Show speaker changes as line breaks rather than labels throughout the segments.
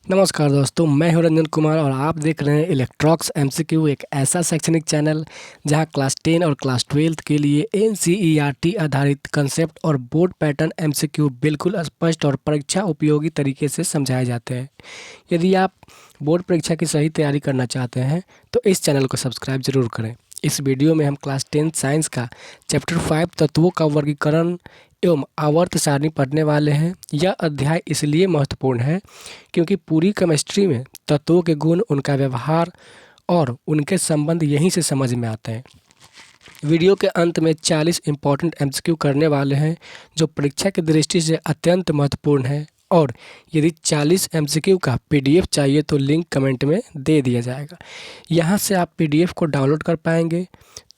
नमस्कार दोस्तों, मैं हूं रंजन कुमार और आप देख रहे हैं इलेक्ट्रॉक्स एमसीक्यू, एक ऐसा शैक्षणिक चैनल जहां क्लास 10 और क्लास 12 के लिए एनसीईआरटी आधारित कंसेप्ट और बोर्ड पैटर्न एमसीक्यू बिल्कुल स्पष्ट और परीक्षा उपयोगी तरीके से समझाए जाते हैं। यदि आप बोर्ड परीक्षा की सही तैयारी करना चाहते हैं तो इस चैनल को सब्सक्राइब जरूर करें। इस वीडियो में हम क्लास 10 साइंस का चैप्टर 5 तत्वों का वर्गीकरण एवं आवर्त सारणी पढ़ने वाले हैं। यह अध्याय इसलिए महत्वपूर्ण है क्योंकि पूरी केमिस्ट्री में तत्वों के गुण, उनका व्यवहार और उनके संबंध यहीं से समझ में आते हैं। वीडियो के अंत में 40 इंपॉर्टेंट एमसीक्यू करने वाले हैं जो परीक्षा की दृष्टि से अत्यंत महत्वपूर्ण है, और यदि 40 एमसीक्यू का पीडीएफ चाहिए तो लिंक कमेंट में दे दिया जाएगा। यहाँ से आप पीडीएफ को डाउनलोड कर पाएंगे,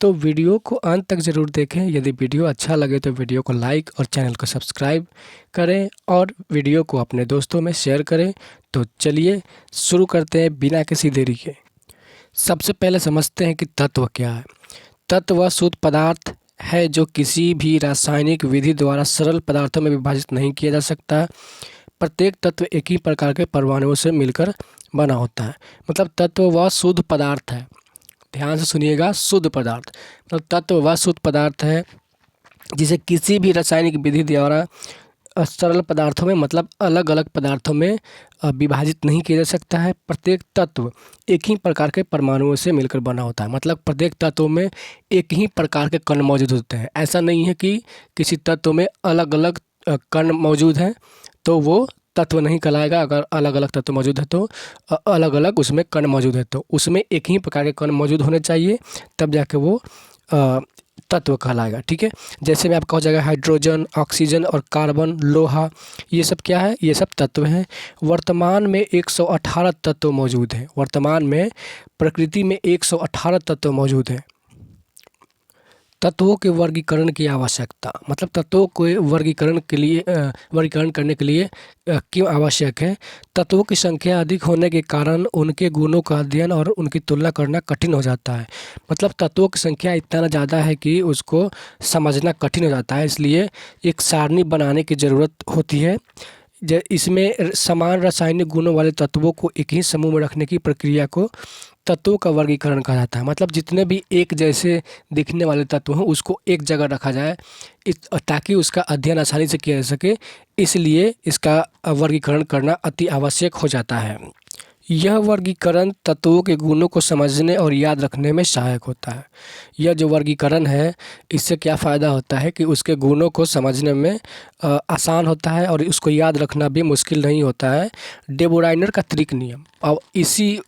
तो वीडियो को अंत तक ज़रूर देखें। यदि वीडियो अच्छा लगे तो वीडियो को लाइक और चैनल को सब्सक्राइब करें और वीडियो को अपने दोस्तों में शेयर करें। तो चलिए शुरू करते हैं बिना किसी देरी के। सबसे पहले समझते हैं कि तत्व क्या है। तत्व वह शुद्ध पदार्थ है जो किसी भी रासायनिक विधि द्वारा सरल पदार्थों में विभाजित नहीं किया जा सकता। प्रत्येक तत्व एक ही प्रकार के परमाणुओं से मिलकर बना होता है। मतलब तत्व वह शुद्ध पदार्थ है। ध्यान से सुनिएगा, शुद्ध पदार्थ मतलब तत्व वह शुद्ध पदार्थ है जिसे किसी भी रासायनिक विधि द्वारा सरल पदार्थों में मतलब अलग अलग पदार्थों में विभाजित नहीं किया जा सकता है। प्रत्येक तत्व एक ही प्रकार के परमाणुओं से मिलकर बना होता है। मतलब प्रत्येक तत्व में एक ही प्रकार के कण मौजूद होते हैं। ऐसा नहीं है कि किसी तत्व में अलग अलग कण मौजूद हैं तो वो तत्व नहीं कहलाएगा। अगर अलग अलग तत्व मौजूद है तो अलग अलग उसमें कण मौजूद है तो उसमें एक ही प्रकार के कण मौजूद होने चाहिए, तब जाके वो तत्व कहलाएगा। ठीक है, जैसे मैं आपका हो जाएगा हाइड्रोजन, ऑक्सीजन और कार्बन, लोहा, ये सब क्या है? ये सब तत्व हैं। वर्तमान में 118 तत्व मौजूद हैं। वर्तमान में प्रकृति में 118 तत्व मौजूद हैं। तत्वों के वर्गीकरण की आवश्यकता मतलब तत्वों को वर्गीकरण करने के लिए क्यों आवश्यक है? तत्वों की संख्या अधिक होने के कारण उनके गुणों का अध्ययन और उनकी तुलना करना कठिन हो जाता है। मतलब तत्वों की संख्या इतना ज़्यादा है कि उसको समझना कठिन हो जाता है, इसलिए एक सारणी बनाने की ज़रूरत होती है। इसमें समान रासायनिक गुणों वाले तत्वों को एक ही समूह में रखने की प्रक्रिया को तत्वों का वर्गीकरण कहा जाता है। मतलब जितने भी एक जैसे दिखने वाले तत्व हैं उसको एक जगह रखा जाए ताकि उसका अध्ययन आसानी से किया जा सके, इसलिए इसका वर्गीकरण करना अति आवश्यक हो जाता है। यह वर्गीकरण तत्वों के गुणों को समझने और याद रखने में सहायक होता है। यह जो वर्गीकरण है इससे क्या फ़ायदा होता है कि उसके गुणों को समझने में आसान होता है और उसको याद रखना भी मुश्किल नहीं होता है। डे ब्रोइनर का त्रिक नियम, और इसी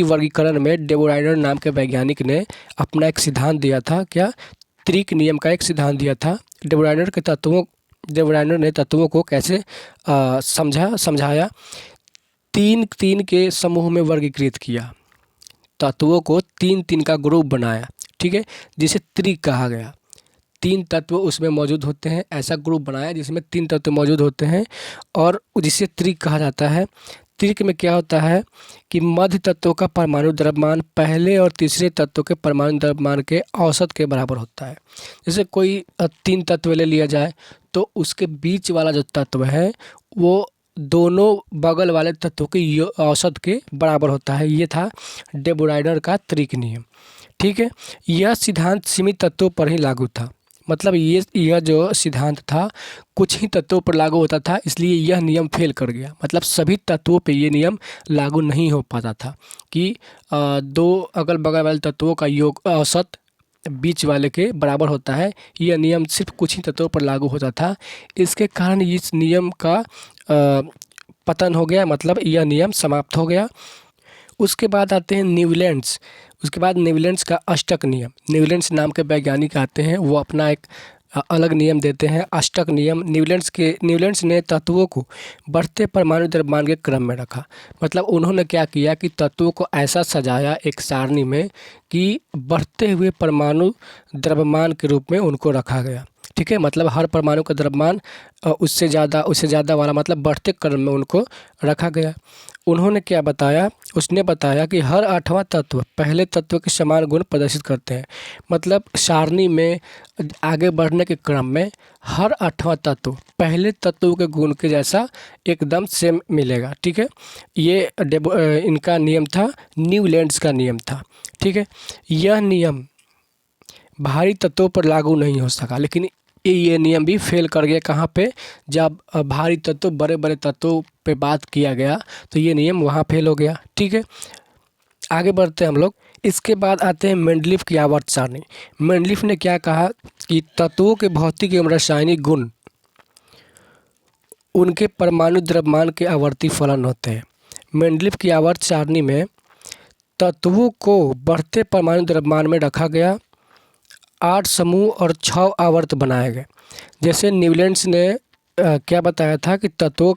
वर्गीकरण में डे ब्रोइनर नाम के वैज्ञानिक ने अपना एक सिद्धांत दिया था। क्या? त्रिक नियम का एक सिद्धांत दिया था। डे ब्रोइनर ने तत्वों को कैसे समझाया? तीन के समूह में वर्गीकृत किया। तत्वों को तीन का ग्रुप बनाया, ठीक है, जिसे त्रिक कहा गया। 3 तत्व उसमें मौजूद होते हैं, ऐसा ग्रुप बनाया जिसमें 3 तत्व मौजूद होते हैं और जिसे त्रिक कहा जाता है। त्रिक में क्या होता है कि मध्य तत्वों का परमाणु द्रव्यमान पहले और तीसरे तत्व के परमाणु द्रव्यमान के औसत के बराबर होता है। जैसे कोई 3 तत्व ले लिया जाए तो उसके बीच वाला जो तत्व है वो दोनों बगल वाले तत्वों के औसत के बराबर होता है। ये था डे ब्रोइनर का त्रिक नियम। ठीक है, यह सिद्धांत सीमित तत्वों पर ही लागू था। मतलब यह जो सिद्धांत था कुछ ही तत्वों पर लागू होता था, इसलिए यह नियम फेल कर गया। मतलब सभी तत्वों पे ये नियम लागू नहीं हो पाता था कि दो अगल बगल वाले तत्वों का योग औसत बीच वाले के बराबर होता है। यह नियम सिर्फ कुछ ही तत्वों पर लागू होता था। इसके कारण इस नियम का पतन हो गया, मतलब यह नियम समाप्त हो गया। उसके बाद आते हैं न्यूलैंड्स। उसके बाद न्यूलैंड्स का अष्टक नियम। न्यूलैंड्स नाम के वैज्ञानिक आते हैं, वो अपना एक अलग नियम देते हैं, अष्टक नियम। न्यूलैंड्स ने तत्वों को बढ़ते परमाणु द्रव्यमान के क्रम में रखा। मतलब उन्होंने क्या किया कि तत्वों को ऐसा सजाया एक सारणी में कि बढ़ते हुए परमाणु द्रव्यमान के रूप में उनको रखा गया। ठीक है, मतलब हर परमाणु का द्रव्यमान उससे ज़्यादा वाला मतलब बढ़ते क्रम में उनको रखा गया। उन्होंने क्या बताया, उसने बताया कि हर आठवां तत्व पहले तत्व के समान गुण प्रदर्शित करते हैं। मतलब सारणी में आगे बढ़ने के क्रम में हर आठवां तत्व पहले तत्व के गुण के जैसा एकदम सेम मिलेगा। ठीक है, ये इनका नियम था, न्यूलैंड्स का नियम था। ठीक है, यह नियम भारी तत्वों पर लागू नहीं हो सका, लेकिन ये नियम भी फेल कर गया। कहाँ पे? जब भारी तत्व बड़े बड़े तत्वों पे बात किया गया तो ये नियम वहाँ फेल हो गया। ठीक है, आगे बढ़ते हैं हम लोग। इसके बाद आते हैं मेंडलीफ की आवर्त सारणी। मेंडलीफ ने क्या कहा कि तत्वों के भौतिक एवं रासायनिक गुण उनके परमाणु द्रव्यमान के आवर्ती फलन होते हैं। मेंडलीफ की आवर्त सारणी में तत्वों को बढ़ते परमाणु द्रव्यमान में रखा गया, 8 समूह और 6 आवर्त बनाए गए। जैसे न्यूलैंड्स ने क्या बताया था कि तत्वों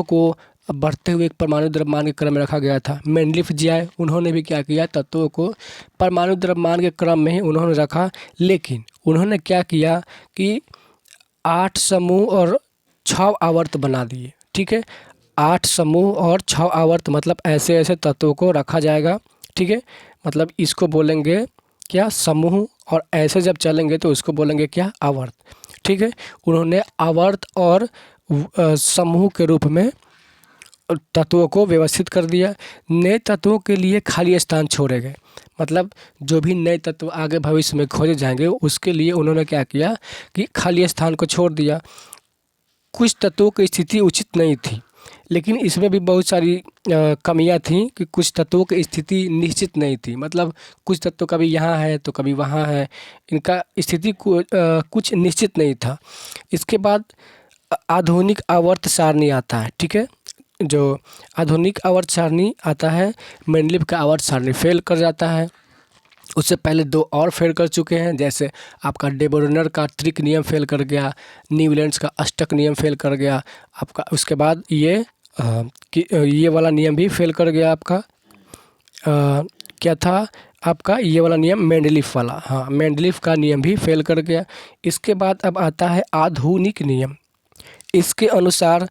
को बढ़ते हुए एक परमाणु द्रव्यमान के क्रम में रखा गया था। मेंडलीफ जी आए, उन्होंने भी क्या किया, तत्वों को परमाणु द्रव्यमान के क्रम में ही उन्होंने रखा, लेकिन उन्होंने क्या किया कि 8 समूह और 6 आवर्त बना दिए। ठीक है, 8 समूह और 6 आवर्त मतलब ऐसे ऐसे तत्वों को रखा जाएगा। ठीक है, मतलब इसको बोलेंगे क्या, समूह, और ऐसे जब चलेंगे तो उसको बोलेंगे क्या, आवर्त। ठीक है, उन्होंने आवर्त और समूह के रूप में तत्वों को व्यवस्थित कर दिया। नए तत्वों के लिए खाली स्थान छोड़े गए। मतलब जो भी नए तत्व आगे भविष्य में खोजे जाएंगे उसके लिए उन्होंने क्या किया कि खाली स्थान को छोड़ दिया। कुछ तत्वों की स्थिति उचित नहीं थी, लेकिन इसमें भी बहुत सारी कमियां थीं कि कुछ तत्वों की स्थिति निश्चित नहीं थी। मतलब कुछ तत्व कभी यहाँ है तो कभी वहाँ है, इनका स्थिति कुछ निश्चित नहीं था। इसके बाद आधुनिक आवर्त सारणी आता है। ठीक है, जो आधुनिक आवर्त सारणी आता है, मेंडलीफ का आवर्त सारणी फेल कर जाता है। उससे पहले 2 और फेल कर चुके हैं, जैसे आपका डे ब्रुनर का त्रिक नियम फेल कर गया, न्यूलैंड्स का अष्टक नियम फेल कर गया आपका। उसके बाद ये वाला नियम भी फेल कर गया आपका। क्या था आपका ये वाला नियम, मेंडलीफ वाला, हाँ मेंडलीफ का नियम भी फेल कर गया। इसके बाद अब आता है आधुनिक नियम। इसके अनुसार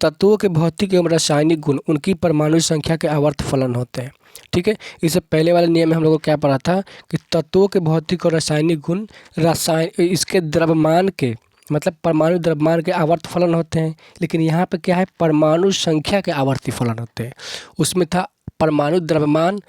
तत्वों के भौतिक एवं रासायनिक गुण उनकी परमाणु संख्या के आवर्त फलन होते हैं। ठीक है, इससे पहले वाले नियम में हम लोगों को क्या पढ़ा था कि तत्वों के भौतिक और रासायनिक गुण इसके द्रव्यमान के मतलब परमाणु द्रव्यमान के आवर्त फलन होते हैं, लेकिन यहाँ पे क्या है, परमाणु संख्या के आवर्ती फलन होते हैं। उसमें था परमाणु द्रव्यमान,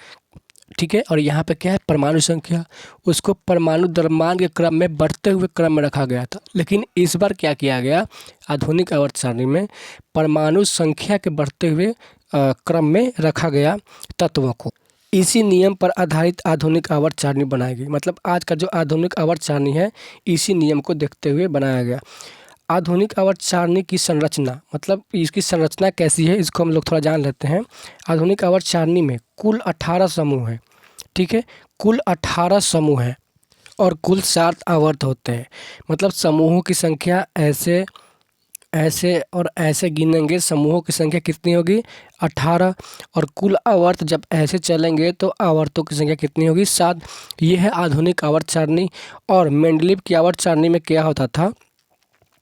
ठीक है, और यहाँ पे क्या है, परमाणु संख्या। उसको परमाणु द्रव्यमान के क्रम में बढ़ते हुए क्रम में रखा गया था, लेकिन इस बार क्या किया गया, आधुनिक आवर्त सारणी में परमाणु संख्या के बढ़ते हुए क्रम में रखा गया तत्वों को। इसी नियम पर आधारित आधुनिक आवर्त सारणी बनाई गई। मतलब आज का जो आधुनिक आवर्त सारणी है इसी नियम को देखते हुए बनाया गया। आधुनिक आवर्त सारणी की संरचना, मतलब इसकी संरचना कैसी है इसको हम लोग थोड़ा जान लेते हैं। आधुनिक आवर्त सारणी में कुल 18 समूह हैं। ठीक है, कुल 18 समूह हैं और कुल 7 आवर्त होते हैं। मतलब समूहों की संख्या ऐसे ऐसे और ऐसे गिनेंगे, समूहों की संख्या कितनी होगी, 18, और कुल आवर्त जब ऐसे चलेंगे तो आवर्तों की संख्या कितनी होगी, 7। ये है आधुनिक आवर्त सारणी। और मेंडलीफ की आवर्त सारणी में क्या होता था,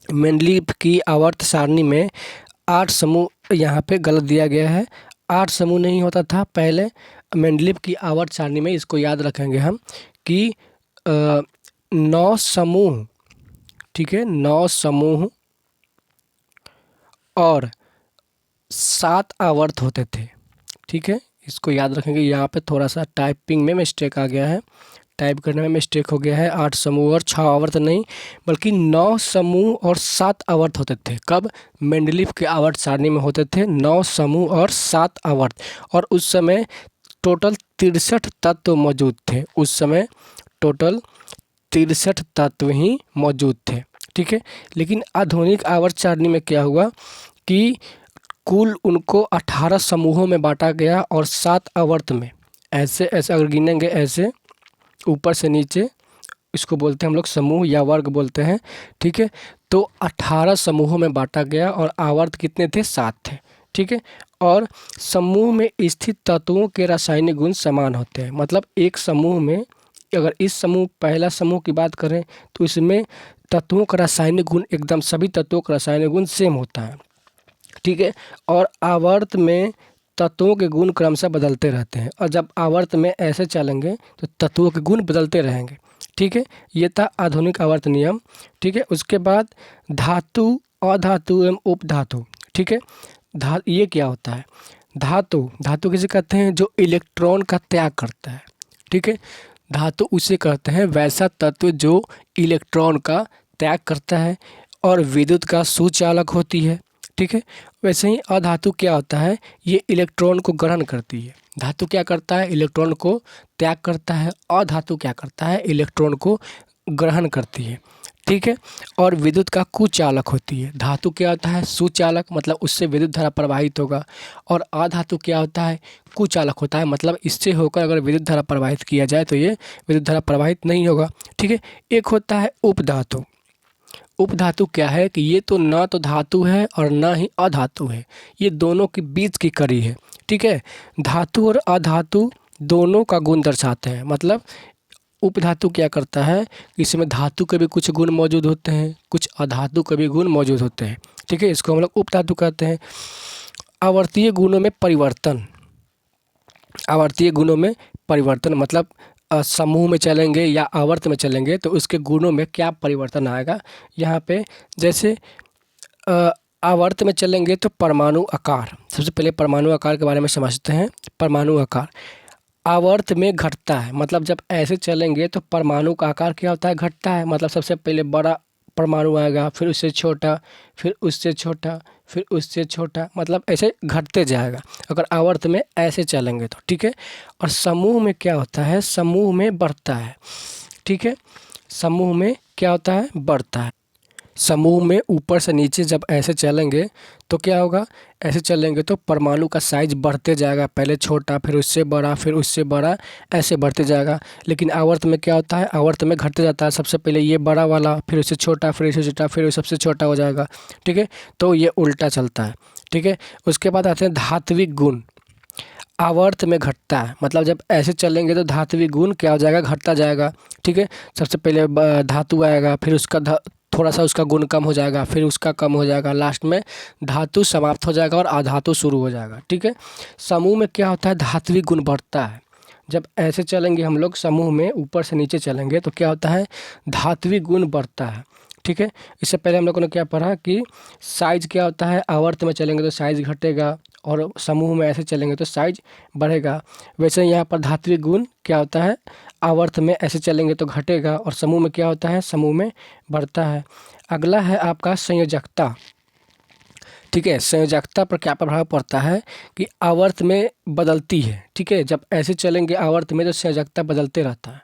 मेंडलीफ की आवर्त सारणी में 8 समूह, यहाँ पे गलत दिया गया है, 8 समूह नहीं होता था पहले। मेंडलीफ की आवर्त सारणी में इसको याद रखेंगे हम कि 9 समूह, ठीक है, 9 समूह और 7 आवर्त होते थे। ठीक है, इसको याद रखेंगे। यहाँ पे थोड़ा सा टाइपिंग में मिस्टेक आ गया है, टाइप करने में मिस्टेक हो गया है। 8 समूह और 6 आवर्त नहीं, बल्कि 9 समूह और 7 आवर्त होते थे। कब, मेंडलीफ के आवर्त सारणी में होते थे 9 समूह और 7 आवर्त। और उस समय टोटल 63 तत्व मौजूद थे। उस समय टोटल 63 तत्व ही मौजूद थे। ठीक है, लेकिन आधुनिक आवर्त सारणी में क्या हुआ कि कुल उनको 18 समूहों में बांटा गया और 7 आवर्त में ऐसे ऐसे अगर गिनेंगे, ऐसे ऊपर से नीचे, इसको बोलते हैं हम लोग समूह या वर्ग बोलते हैं। ठीक है, तो 18 समूहों में बांटा गया और आवर्त कितने थे, 7 थे। ठीक है, और समूह में स्थित तत्वों के रासायनिक गुण समान होते हैं। मतलब एक समूह में अगर इस समूह पहला समूह की बात करें तो इसमें तत्वों का रासायनिक गुण एकदम सभी तत्वों का रासायनिक गुण सेम होता है। ठीक है। और आवर्त में तत्वों के गुण क्रमशः बदलते रहते हैं, और जब आवर्त में ऐसे चलेंगे तो तत्वों के गुण बदलते रहेंगे। ठीक है, ये था आधुनिक आवर्त नियम। ठीक है, उसके बाद धातु, अधातु एवं उपधातु। ठीक है, ये क्या होता है? धातु, धातु किसे कहते हैं? जो इलेक्ट्रॉन का त्याग करता है। ठीक है, धातु उसे कहते हैं वैसा तत्व जो इलेक्ट्रॉन का त्याग करता है और विद्युत का सुचालक होती है। ठीक है, वैसे ही अधातु क्या होता है? ये इलेक्ट्रॉन को ग्रहण करती है। धातु क्या करता है? इलेक्ट्रॉन को त्याग करता है। अधातु क्या करता है? इलेक्ट्रॉन को ग्रहण करती है। ठीक है, और विद्युत का कुचालक होती है। धातु क्या होता है? सुचालक, मतलब उससे विद्युत धारा प्रवाहित होगा। और अधातु क्या होता है? कुचालक होता है, मतलब इससे होकर अगर विद्युत धारा प्रवाहित किया जाए तो ये विद्युत धारा प्रवाहित नहीं होगा। ठीक है, एक होता है उपधातु। उपधातु क्या है कि ये तो ना तो धातु है और ना ही अधातु है, ये दोनों के बीच की कड़ी है। ठीक है, धातु और अधातु दोनों का गुण दर्शाते हैं। मतलब उपधातु क्या करता है? इसमें धातु के भी कुछ गुण मौजूद होते हैं, कुछ अधातु के भी गुण मौजूद होते हैं। ठीक है, इसको हम लोग उपधातु कहते हैं। आवर्तीय गुणों में परिवर्तन, आवर्तीय गुणों में परिवर्तन मतलब समूह में चलेंगे या आवर्त में चलेंगे तो उसके गुणों में क्या परिवर्तन आएगा यहाँ पे। जैसे आवर्त में चलेंगे तो परमाणु आकार, सबसे पहले परमाणु आकार के बारे में समझते हैं। परमाणु आकार आवर्त में घटता है, मतलब जब ऐसे चलेंगे तो परमाणु का आकार क्या होता है? घटता है। मतलब सबसे पहले बड़ा परमाणु आएगा, फिर उससे छोटा, फिर उससे छोटा, फिर उससे छोटा, मतलब ऐसे घटते जाएगा अगर आवर्त में ऐसे चलेंगे तो। ठीक है, और समूह में क्या होता है? समूह में बढ़ता है। ठीक है, समूह में क्या होता है? बढ़ता है। समूह में ऊपर से नीचे जब ऐसे चलेंगे तो क्या होगा? ऐसे चलेंगे तो परमाणु का साइज बढ़ते जाएगा, पहले छोटा, फिर उससे बड़ा, फिर उससे बड़ा, ऐसे बढ़ते जाएगा। लेकिन आवर्त में क्या होता है? आवर्त में घटते जाता है, सबसे पहले ये बड़ा वाला, फिर उससे छोटा, फिर उससे छोटा, फिर सबसे छोटा हो जाएगा। ठीक है, तो ये उल्टा चलता है। ठीक है, उसके बाद आते हैं धात्विक गुण। आवर्त में घटता है, मतलब जब ऐसे चलेंगे तो धात्विक गुण क्या हो जाएगा? घटता जाएगा। ठीक है, सबसे पहले धातु आएगा, फिर उसका थोड़ा सा उसका गुण कम हो जाएगा, फिर उसका कम हो जाएगा, लास्ट में धातु समाप्त हो जाएगा और अधातु शुरू हो जाएगा। ठीक है, समूह में क्या होता है? धात्विक गुण बढ़ता है। जब ऐसे चलेंगे हम लोग समूह में ऊपर से नीचे चलेंगे तो क्या होता है? धात्विक गुण बढ़ता है। ठीक है, इससे पहले हम लोगों ने क्या पढ़ा कि साइज क्या होता है? आवर्त में चलेंगे तो साइज घटेगा और समूह में ऐसे चलेंगे तो साइज बढ़ेगा। वैसे यहाँ पर धात्विक गुण क्या होता है? आवर्त में ऐसे चलेंगे तो घटेगा और समूह में क्या होता है? समूह में बढ़ता है। अगला है आपका संयोजकता। ठीक है, संयोजकता पर क्या प्रभाव पड़ता है कि आवर्त में बदलती है। ठीक है, जब ऐसे चलेंगे आवर्त में तो संयोजकता बदलते रहता है,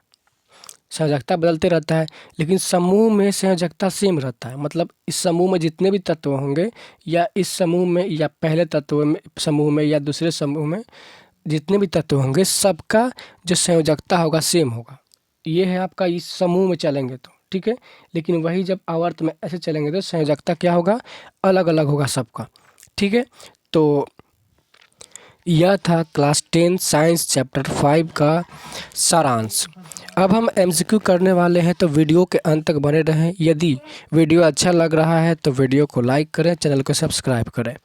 संयोजकता बदलते रहता है। लेकिन समूह में संयोजकता सेम रहता है, मतलब इस समूह में जितने भी तत्व होंगे या इस समूह में या पहले तत्व में समूह में या दूसरे समूह में जितने भी तत्व होंगे सबका जो संयोजकता होगा सेम होगा। ये है आपका इस समूह में चलेंगे तो। ठीक है, लेकिन वही जब आवर्त में ऐसे चलेंगे तो संयोजकता क्या होगा? अलग अलग होगा सबका। ठीक है, तो यह था क्लास 10 साइंस चैप्टर 5 का सारांश। अब हम एमसीक्यू करने वाले हैं तो वीडियो के अंत तक बने रहें। यदि वीडियो अच्छा लग रहा है तो वीडियो को लाइक करें, चैनल को सब्सक्राइब करें।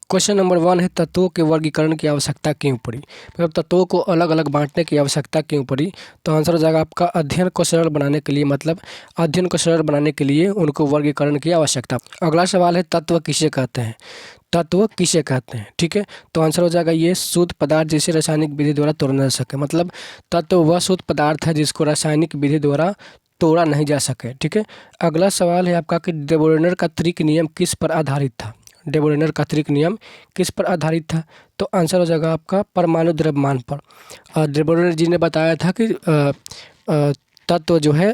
क्वेश्चन नंबर 1 है तत्वों के वर्गीकरण की आवश्यकता क्यों पड़ी? मतलब तत्वों को अलग अलग बांटने की आवश्यकता क्यों पड़ी? तो आंसर हो जाएगा आपका अध्ययन को सरल बनाने के लिए, मतलब अध्ययन को सरल बनाने के लिए उनको वर्गीकरण की आवश्यकता। अगला सवाल है तत्व किसे कहते हैं? तत्व किसे कहते हैं? ठीक है, तो आंसर हो जाएगा ये शुद्ध पदार्थ जिसे रासायनिक विधि द्वारा तोड़ा न सके। मतलब तत्व वह शुद्ध पदार्थ है जिसको रासायनिक विधि द्वारा तोड़ा नहीं जा सके। ठीक है, अगला सवाल है आपका कि डे ब्रोगलियर का त्रिक नियम किस पर आधारित था? डे ब्रोगलियर का त्रिक नियम किस पर आधारित था? तो आंसर हो जाएगा आपका परमाणु द्रव्यमान पर। डे ब्रोगलियर जी ने बताया था कि तत्व जो है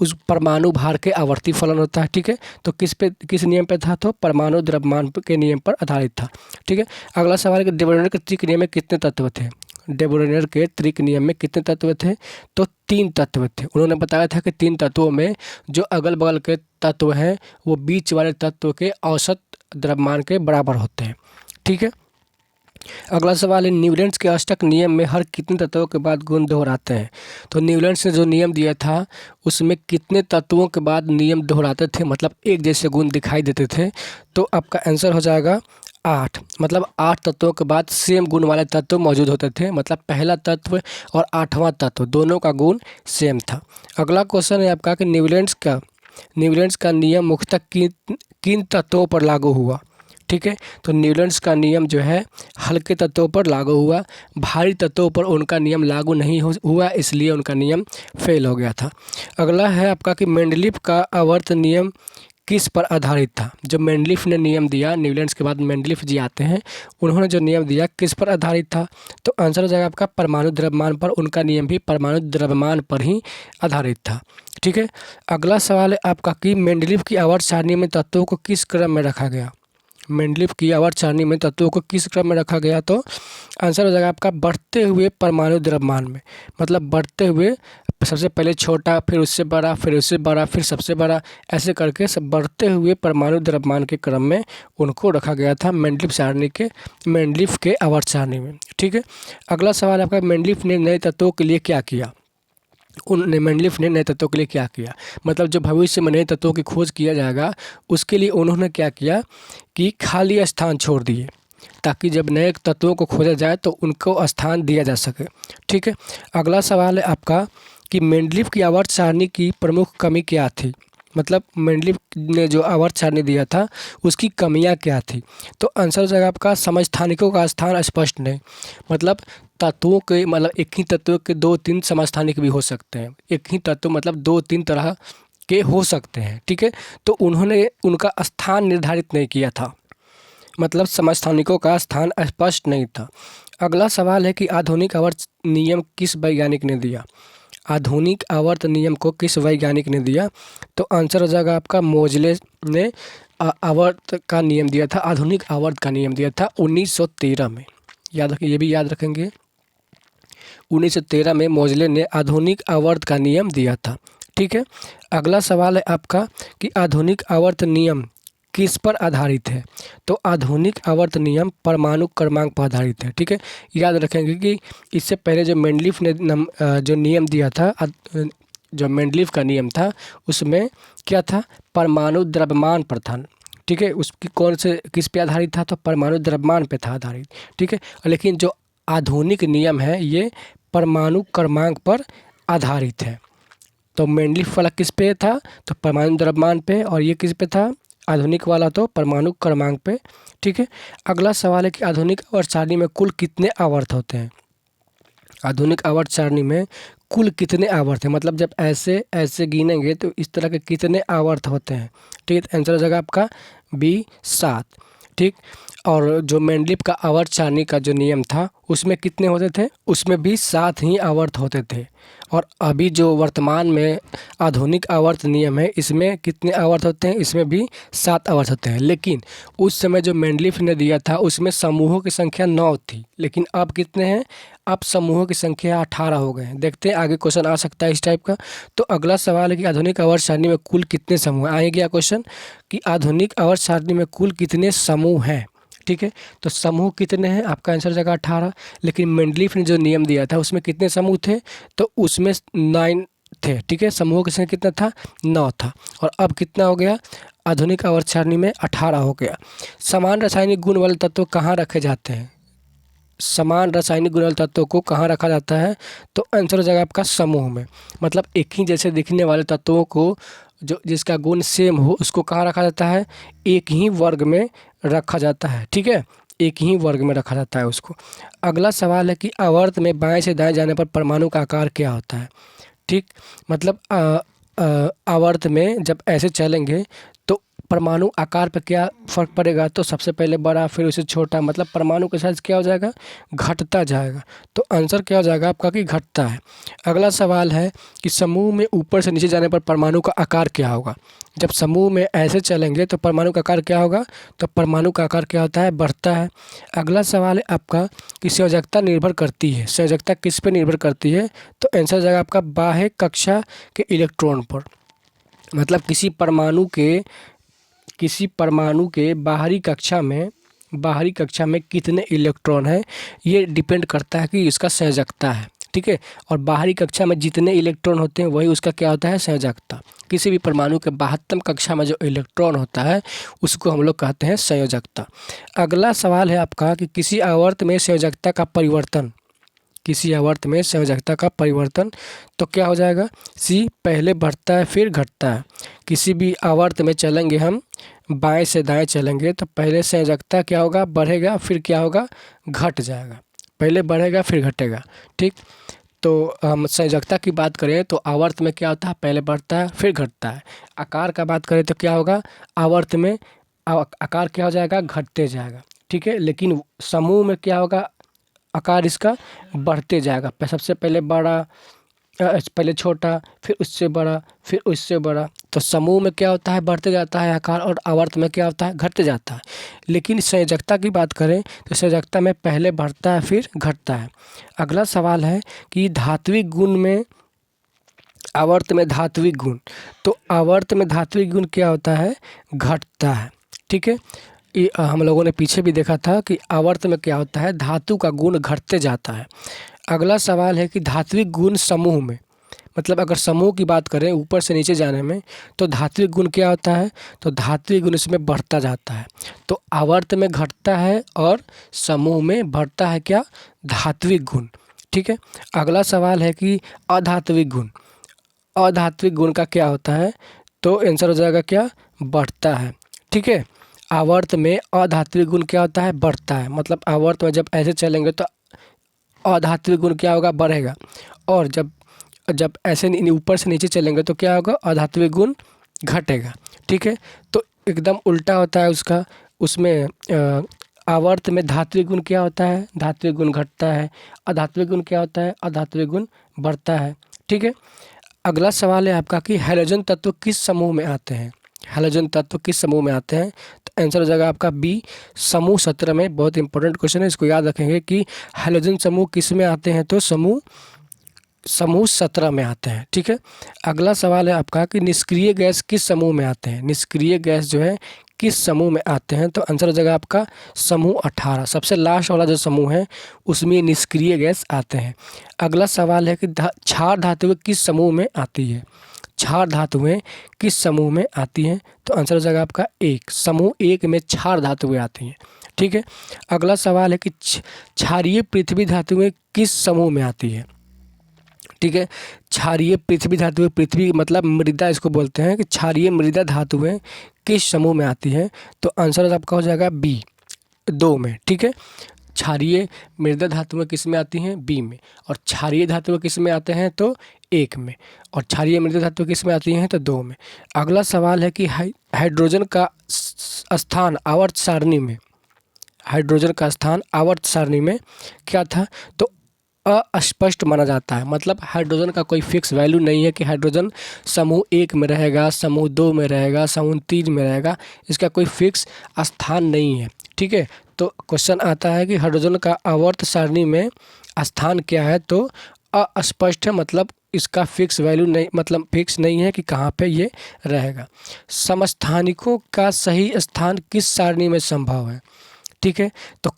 उस परमाणु भार के आवर्ती फलन होता है। ठीक है, तो किस नियम पे था? तो परमाणु द्रव्यमान के नियम पर आधारित था। ठीक है, अगला सवाल है कि डे ब्रोगलियर के त्रिक नियम में कितने तत्व थे? डे ब्रोगलियर के त्रिक नियम में कितने तत्व थे? तो 3 तत्व थे। उन्होंने बताया था कि 3 तत्वों में जो अगल बगल के तत्व हैं वो बीच वाले तत्व के औसत द्रव्यमान के बराबर होते हैं। ठीक है, अगला सवाल है, न्यूलैंड्स के अष्टक नियम में हर कितने तत्वों के बाद गुण दोहराते हैं। तो न्यूलैंड्स ने जो नियम दिया था उसमें कितने तत्वों के बाद नियम दोहराते थे, मतलब एक जैसे गुण दिखाई देते थे। तो आपका आंसर हो जाएगा 8, मतलब 8 तत्वों के बाद सेम गुण वाले तत्व मौजूद होते थे, मतलब पहला तत्व और 8वां तत्व दोनों का गुण सेम था। अगला क्वेश्चन है आपका कि न्यूलैंड्स का नियम मुख्यतः किन किन तत्वों पर लागू हुआ। ठीक है, तो न्यूलैंड्स का नियम जो है हल्के तत्वों पर लागू हुआ, भारी तत्वों पर उनका नियम लागू नहीं हुआ, इसलिए उनका नियम फेल हो गया था। अगला है आपका कि मेंडलीफ का आवर्त नियम किस पर आधारित था। जो मेंडलीफ ने नियम दिया, न्यूलैंड्स के बाद मेंडलीफ जी आते हैं, उन्होंने जो नियम दिया किस पर आधारित था। तो आंसर हो जाएगा आपका परमाणु द्रव्यमान पर। उनका नियम भी परमाणु द्रव्यमान पर ही आधारित था। ठीक है, अगला सवाल है आपका कि मेंडलीफ की आवर्त सारणी में तत्वों को किस क्रम में रखा गया। मेंडलीफ की आवर्त सारणी में तत्वों को किस क्रम में रखा गया। तो आंसर हो जाएगा आपका बढ़ते हुए परमाणु द्रव्यमान में, मतलब बढ़ते हुए सबसे पहले छोटा, फिर उससे बड़ा, फिर उससे बड़ा, फिर सबसे बड़ा, ऐसे करके सब बढ़ते हुए परमाणु द्रव्यमान के क्रम में उनको रखा गया था मेंडलीफ के आवर्त सारणी में। ठीक है, अगला सवाल आपका, मेंडलीफ ने नए तत्वों के लिए क्या किया। मेंडलीफ ने नए तत्वों के लिए क्या किया, मतलब जो भविष्य में नए तत्वों की खोज किया जाएगा उसके लिए उन्होंने क्या किया कि खाली स्थान छोड़ दिए, ताकि जब नए तत्वों को खोजा जाए तो उनको स्थान दिया जा सके। ठीक है, अगला सवाल है आपका कि मेंडलीफ की आवर्त सारणी की प्रमुख कमी क्या थी। मतलब मेंडलीफ ने जो आवर्त सारणी दिया था उसकी कमियां क्या थी। तो आंसर हो जाएगा आपका समस्थानिकों का स्थान स्पष्ट नहीं, मतलब तत्वों के, मतलब एक ही तत्व के 2-3 समस्थानिक भी हो सकते हैं। एक ही तत्व मतलब 2-3 तरह के हो सकते हैं। ठीक है, तो उन्होंने उनका स्थान निर्धारित नहीं किया था, मतलब समस्थानिकों का स्थान स्पष्ट नहीं था। अगला सवाल है कि आधुनिक आवर्त नियम किस वैज्ञानिक ने दिया। आधुनिक आवर्त नियम को किस वैज्ञानिक ने दिया। तो आंसर हो जाएगा आपका मोजले ने आवर्त का नियम दिया था, आधुनिक आवर्त का नियम दिया था 1913 में। याद रखें, ये भी याद रखेंगे, 1913 में मोजले ने आधुनिक आवर्त का नियम दिया था। ठीक है, अगला सवाल है आपका कि आधुनिक आवर्त नियम किस पर आधारित है। तो आधुनिक आवर्त नियम परमाणु क्रमांक पर आधारित है। ठीक है, याद रखेंगे कि इससे पहले जो मेंडलीफ ने जो नियम दिया था, जो मेंडलीफ का नियम था उसमें क्या था, परमाणु द्रव्यमान पर था। ठीक है, उसकी कौन से किस पे आधारित था, तो परमाणु द्रव्यमान पे था आधारित। ठीक है, लेकिन जो आधुनिक नियम है ये परमाणु क्रमांक पर आधारित है। तो मेंडलीफ वाला किस पे था, तो परमाणु द्रव्यमान पे, और ये किस पे था, आधुनिक वाला तो परमाणु क्रमांक पे। ठीक है, अगला सवाल है कि आधुनिक आवर्त सारणी में कुल कितने आवर्त होते हैं। आधुनिक आवर्त सारणी में कुल कितने आवर्त हैं, मतलब जब ऐसे ऐसे गिनेंगे तो इस तरह के कितने आवर्त होते हैं। ठीक है, आंसर हो जाएगा आपका बी 7। ठीक, और जो मेंडलीफ का आवर्त सारणी का जो नियम था उसमें कितने होते थे, उसमें भी 7 ही आवर्त होते थे। और अभी जो वर्तमान में आधुनिक आवर्त नियम है इसमें कितने आवर्त होते हैं, इसमें भी 7 आवर्त होते हैं। लेकिन उस समय जो मेंडलीफ ने दिया था उसमें समूहों की संख्या 9 थी, लेकिन अब कितने हैं, अब समूहों की संख्या 18 हो गए हैं। देखते हैं आगे क्वेश्चन आ सकता है इस टाइप का। तो अगला सवाल है कि आधुनिक आवर्त सारणी में कुल कितने समूह आए, क्या क्वेश्चन कि आधुनिक आवर्त सारणी में कुल कितने समूह हैं। ठीक है, तो समूह कितने हैं, आपका आंसर जगह 18। लेकिन मेंडलीफ ने जो नियम दिया था उसमें कितने समूह थे, तो उसमें 9 थे। ठीक है, समूहों की संख्या कितना था, 9 था। और अब कितना हो गया, आधुनिक आवर्त सारणी में 18 हो गया। समान रासायनिक गुण वाले तत्व कहाँ रखे जाते हैं। समान रासायनिक गुण वाले तत्वों को कहाँ रखा जाता है, तो आंसर हो जाएगा आपका समूह में, मतलब एक ही जैसे दिखने वाले तत्वों को जो जिसका गुण सेम हो उसको कहाँ रखा जाता है, एक ही वर्ग में रखा जाता है। ठीक है, एक ही वर्ग में रखा जाता है उसको। अगला सवाल है कि आवर्त में बाएं से दाएं जाने पर परमाणु का आकार क्या होता है। ठीक, मतलब आवर्त में जब ऐसे चलेंगे तो परमाणु आकार पर क्या फ़र्क पड़ेगा, तो सबसे पहले बड़ा फिर उसे छोटा, मतलब परमाणु का साइज क्या हो जाएगा, घटता जाएगा। तो आंसर क्या हो जाएगा आपका कि घटता है। अगला सवाल है कि समूह में ऊपर से नीचे जाने पर परमाणु का आकार क्या होगा। जब समूह में ऐसे चलेंगे तो परमाणु का आकार क्या होगा, तो परमाणु का आकार क्या होता है, बढ़ता है। अगला सवाल है आपका कि संयोजकता निर्भर करती है, संयोजकता किस पे निर्भर करती है, तो आंसर हो जाएगा आपका बाह्य कक्षा के इलेक्ट्रॉन पर। मतलब किसी परमाणु के बाहरी कक्षा में बाहरी कक्षा में कितने इलेक्ट्रॉन हैं, ये डिपेंड करता है कि इसका संयोजकता है। ठीक है, और बाहरी कक्षा में जितने इलेक्ट्रॉन होते हैं वही उसका क्या होता है, संयोजकता। किसी भी परमाणु के बाहत्तम कक्षा में जो इलेक्ट्रॉन होता है उसको हम लोग कहते हैं संयोजकता। अगला सवाल है आपका कि किसी आवर्त में संयोजकता का परिवर्तन, किसी आवर्त में संयोजकता का परिवर्तन, तो क्या हो जाएगा, सी, पहले बढ़ता है फिर घटता है। किसी भी आवर्त में चलेंगे हम, बाएं से दाएं चलेंगे तो पहले संयोजकता क्या होगा, बढ़ेगा, फिर क्या होगा, घट जाएगा। पहले बढ़ेगा फिर घटेगा। ठीक, तो हम संयोजकता की बात करें तो आवर्त में क्या होता है, पहले बढ़ता है फिर घटता है। आकार का बात करें तो क्या होगा, आवर्त में आकार क्या हो जाएगा, घटते जाएगा। ठीक है, लेकिन समूह में क्या होगा, आकार इसका बढ़ते जाएगा। सबसे पहले बड़ा, पहले छोटा, फिर उससे बड़ा, फिर उससे बड़ा। तो समूह में क्या होता है, बढ़ते जाता है आकार, और आवर्त में क्या होता है, घटते जाता है। लेकिन संयोजकता की बात करें तो संयोजकता में पहले बढ़ता है फिर घटता है। अगला सवाल है कि धात्विक गुण में, आवर्त में धात्विक गुण, तो आवर्त में धात्विक गुण क्या होता है, घटता है। ठीक है, ये हम लोगों ने पीछे भी देखा था कि आवर्त में क्या होता है, धातु का गुण घटते जाता है। अगला सवाल है कि धात्विक गुण समूह में, मतलब अगर समूह की बात करें ऊपर से नीचे जाने में, तो धात्विक गुण क्या होता है, तो धात्विक गुण इसमें बढ़ता जाता है। तो आवर्त में घटता है और समूह में बढ़ता है क्या, धात्विक गुण। ठीक है, अगला सवाल है कि अधात्विक गुण, अधात्विक गुण का क्या होता है, तो आंसर हो जाएगा क्या, बढ़ता है। ठीक है, आवर्त में अधात्विक गुण क्या होता है, बढ़ता है। मतलब आवर्त में जब ऐसे चलेंगे तो अधात्विक गुण क्या होगा, बढ़ेगा, और जब जब ऐसे ऊपर से नीचे चलेंगे तो क्या होगा, अधात्विक गुण घटेगा। ठीक है, तो एकदम उल्टा होता है उसका, उसमें आवर्त में धात्विक गुण क्या होता है, धात्विक गुण घटता है। अधात्विक गुण क्या होता है, अधात्विक गुण बढ़ता है। ठीक है, अगला सवाल है आपका कि हैलोजन तत्व किस समूह में आते हैं, हैलोजन तत्व किस समूह में आते हैं, तो आंसर हो जाएगा आपका बी, समूह 17 में। बहुत इंपॉर्टेंट क्वेश्चन है, इसको याद रखेंगे कि हैलोजन समूह किस में आते हैं, तो समूह 17 में आते हैं। ठीक है, अगला सवाल है आपका कि निष्क्रिय गैस किस समूह में आते हैं, निष्क्रिय गैस जो है किस समूह में आते हैं, तो आंसर हो जाएगा आपका समूह 18। सबसे लास्ट वाला जो समूह है उसमें निष्क्रिय गैस आते हैं। अगला सवाल है कि क्षार धातुएं किस समूह में आती है, क्षार धातुएं किस समूह में आती हैं, तो आंसर हो जाएगा आपका एक, समूह 1 में क्षार धातुएं आती हैं। ठीक है, अगला सवाल है कि क्षारीय पृथ्वी धातुएं किस समूह में आती है। ठीक है, क्षारीय पृथ्वी धातुएं, पृथ्वी मतलब मृदा इसको बोलते हैं, कि क्षारीय मृदा धातुएं किस समूह में आती हैं, तो आंसर आपका हो जाएगा बी, 2 में। ठीक है, क्षारीय मृदा धातुएं किस में आती हैं, बी में, और क्षारीय धातुएं किस में आते हैं, तो 1 में, और क्षारीय मृदा धातुएं किस में आती हैं, तो 2 में। अगला सवाल है कि हाइड्रोजन का स्थान आवर्त सारणी में, हाइड्रोजन का स्थान आवर्त सारणी में क्या था, तो अस्पष्ट माना जाता है। मतलब हाइड्रोजन का कोई फिक्स वैल्यू नहीं है कि हाइड्रोजन समूह 1 में रहेगा, समूह 2 में रहेगा, समूह 3 में रहेगा, इसका कोई फिक्स स्थान नहीं है। ठीक है, तो क्वेश्चन आता है कि हाइड्रोजन का आवर्त सारणी में स्थान क्या है, तो अस्पष्ट है, मतलब इसका फिक्स वैल्यू नहीं, मतलब फिक्स नहीं है कि कहाँ पे ये रहेगा। समस्थानिकों का सही स्थान किस सारणी में संभव है। ठीक है, तो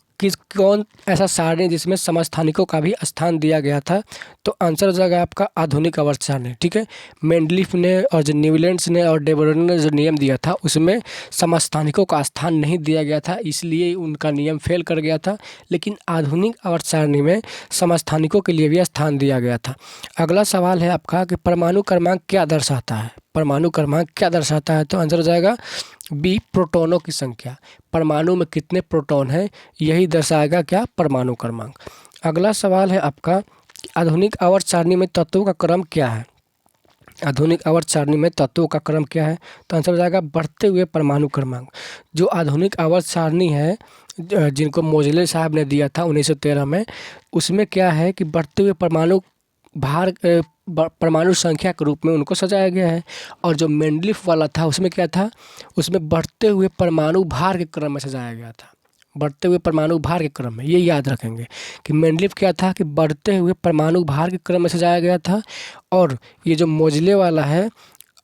कौन ऐसा सारणी जिसमें समस्थानिकों का भी स्थान दिया गया था, तो आंसर हो जाएगा आपका आधुनिक आवर्त सारणी। ठीक है, मेंडलीफ ने और जो न्यूलैंड्स ने और डेबोरन ने जो नियम दिया था उसमें समस्थानिकों का स्थान नहीं दिया गया था, इसलिए उनका नियम फेल कर गया था। लेकिन आधुनिक आवर्त सारणी में समस्थानिकों के लिए भी स्थान दिया गया था। अगला सवाल है आपका कि परमाणु क्रमांक क्या दर्शाता है, परमाणु क्रमांक क्या दर्शाता है, तो आंसर हो जाएगा बी, प्रोटॉनों की संख्या। परमाणु में कितने प्रोटॉन हैं यही दर्शाएगा क्या, परमाणु क्रमांक। अगला सवाल है आपका आधुनिक आवर्त सारणी में तत्वों का क्रम क्या है, आधुनिक आवर्त सारणी में तत्वों का क्रम क्या है, तो आंसर हो जाएगा बढ़ते हुए परमाणु क्रमांक। जो आधुनिक आवर्त सारणी है जिनको मोजले साहब ने दिया था 1913 में, उसमें क्या है कि बढ़ते हुए परमाणु भार परमाणु संख्या के रूप में उनको सजाया गया है। और जो मेंडलीफ वाला था उसमें क्या था, उसमें बढ़ते हुए परमाणु भार के क्रम में सजाया गया था, बढ़ते हुए परमाणु भार के क्रम में। ये याद रखेंगे कि मेंडलीफ क्या था कि बढ़ते हुए परमाणु भार के क्रम में सजाया गया था, और ये जो मोजले वाला है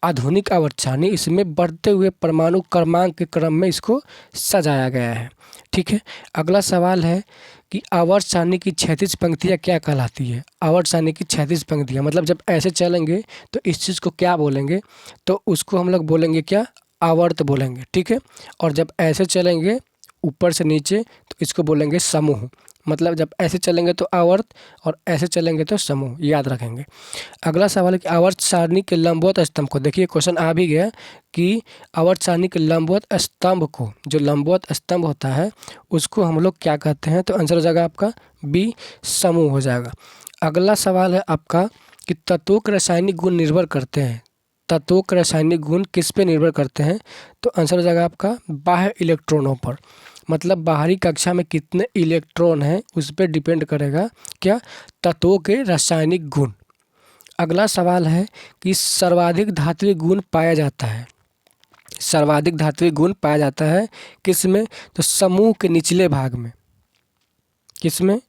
आधुनिक आवर्त सारणी इसमें बढ़ते हुए परमाणु क्रमांक के क्रम में इसको सजाया गया है। ठीक है, अगला सवाल है कि आवर्त सारणी की क्षैतिज पंक्तियाँ क्या कहलाती है। आवर्त सारणी की क्षैतिज पंक्तियाँ मतलब जब ऐसे चलेंगे तो इस चीज़ को क्या बोलेंगे, तो उसको हम लोग बोलेंगे क्या, आवर्त बोलेंगे। ठीक है, और जब ऐसे चलेंगे ऊपर से नीचे तो इसको बोलेंगे समूह। मतलब जब ऐसे चलेंगे तो आवर्त और ऐसे चलेंगे तो समूह, याद रखेंगे। अगला सवाल है कि आवर्त सारणी के लंबवत स्तंभ को, देखिए क्वेश्चन आ भी गया कि आवर्त सारणी के लंबवत स्तंभ को, जो लंबवत स्तंभ होता है उसको हम लोग क्या कहते हैं, तो आंसर हो जाएगा आपका बी, समूह हो जाएगा। अगला सवाल है आपका कि तत्वों के रासायनिक गुण निर्भर करते हैं। तत्वों के रासायनिक गुण किस पे निर्भर करते हैं, तो आंसर हो जाएगा आपका बाह्य इलेक्ट्रॉनों पर। मतलब बाहरी कक्षा में कितने इलेक्ट्रॉन हैं उस पर डिपेंड करेगा क्या, तत्वों के रासायनिक गुण। अगला सवाल है कि सर्वाधिक धात्विक गुण पाया जाता है। सर्वाधिक धात्विक गुण पाया जाता है किस में, तो समूह के निचले भाग में। किस में,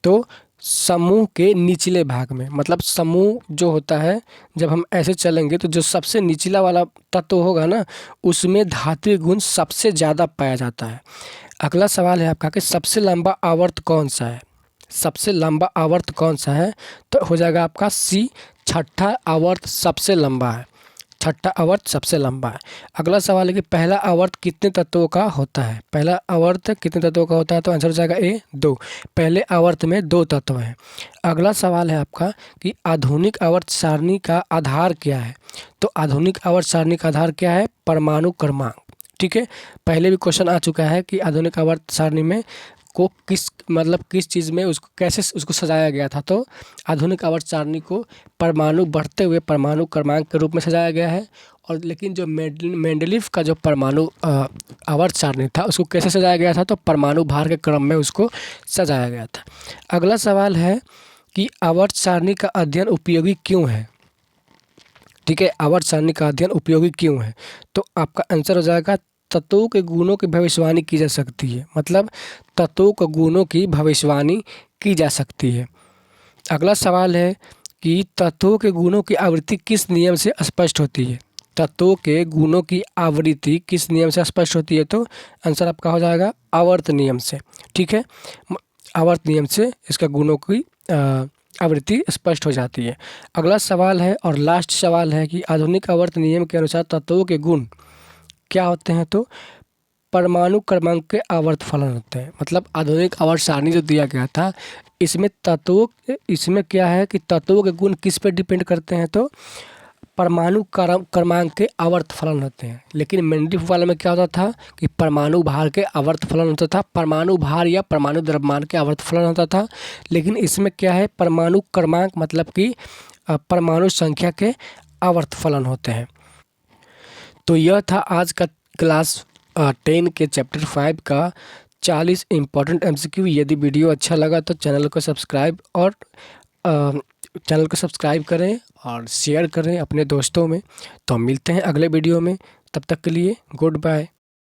तो समूह के निचले भाग में। मतलब समूह जो होता है जब हम ऐसे चलेंगे तो जो सबसे निचला वाला तत्व होगा ना उसमें धात्विक गुण सबसे ज़्यादा पाया जाता है। अगला सवाल है आपका कि सबसे लंबा आवर्त कौन सा है। सबसे लंबा आवर्त कौन सा है, तो हो जाएगा आपका सी, छठा आवर्त सबसे लंबा है। छठा आवर्त सबसे लंबा है। अगला सवाल है कि पहला आवर्त कितने तत्वों का होता है। पहला आवर्त कितने तत्वों का होता है, तो आंसर हो जाएगा ए, 2। पहले आवर्त में 2 तत्व हैं। अगला सवाल है आपका कि आधुनिक आवर्त सारणी का आधार क्या है। तो आधुनिक आवर्त सारणी का आधार क्या है, परमाणु क्रमांक। ठीक है, पहले भी क्वेश्चन आ चुका है कि आधुनिक आवर्त सारणी में को किस चीज़ में उसको कैसे उसको सजाया गया था। तो आधुनिक आवर्त सारणी को परमाणु बढ़ते हुए परमाणु क्रमांक के रूप में सजाया गया है। और लेकिन जो मेंडलीफ का जो परमाणु आवर्त सारणी था उसको कैसे सजाया गया था, तो परमाणु भार के क्रम में उसको सजाया गया था। अगला सवाल है कि आवर्त सारणी का अध्ययन उपयोगी क्यों है। ठीक है, आवर्त सारणी का अध्ययन उपयोगी क्यों है, तो आपका आंसर हो जाएगा तत्वों के गुणों की भविष्यवाणी की जा सकती है। मतलब तत्वों के गुणों की भविष्यवाणी की जा सकती है। अगला सवाल है कि तत्वों के गुणों की आवृत्ति किस नियम से स्पष्ट होती है। तत्वों के गुणों की आवृत्ति किस नियम से स्पष्ट होती है, तो आंसर आपका हो जाएगा आवर्त नियम से। ठीक है, आवर्त नियम से इसका गुणों की आवृत्ति स्पष्ट हो जाती है। अगला सवाल है और लास्ट सवाल है कि आधुनिक आवर्त नियम के अनुसार तत्वों के गुण क्या होते हैं, तो परमाणु क्रमांक के आवर्त फलन होते हैं। मतलब आधुनिक आवर्त सारणी जो दिया गया था इसमें क्या है कि तत्वों के गुण किस पे डिपेंड करते हैं, तो परमाणु क्रमांक के आवर्त फलन होते हैं। लेकिन मेंडलीफ वाले में क्या होता था कि परमाणु भार के आवर्त फलन होता था, परमाणु भार या परमाणु द्रव्यमान के आवर्त फलन होता था। लेकिन इसमें क्या है, परमाणु क्रमांक मतलब कि परमाणु संख्या के आवर्त फलन होते हैं। तो यह था आज का क्लास 10 के चैप्टर 5 का 40 इम्पोर्टेंट MCQ। यदि वीडियो अच्छा लगा तो चैनल को सब्सक्राइब करें और शेयर करें अपने दोस्तों में। तो हम मिलते हैं अगले वीडियो में, तब तक के लिए गुड बाय।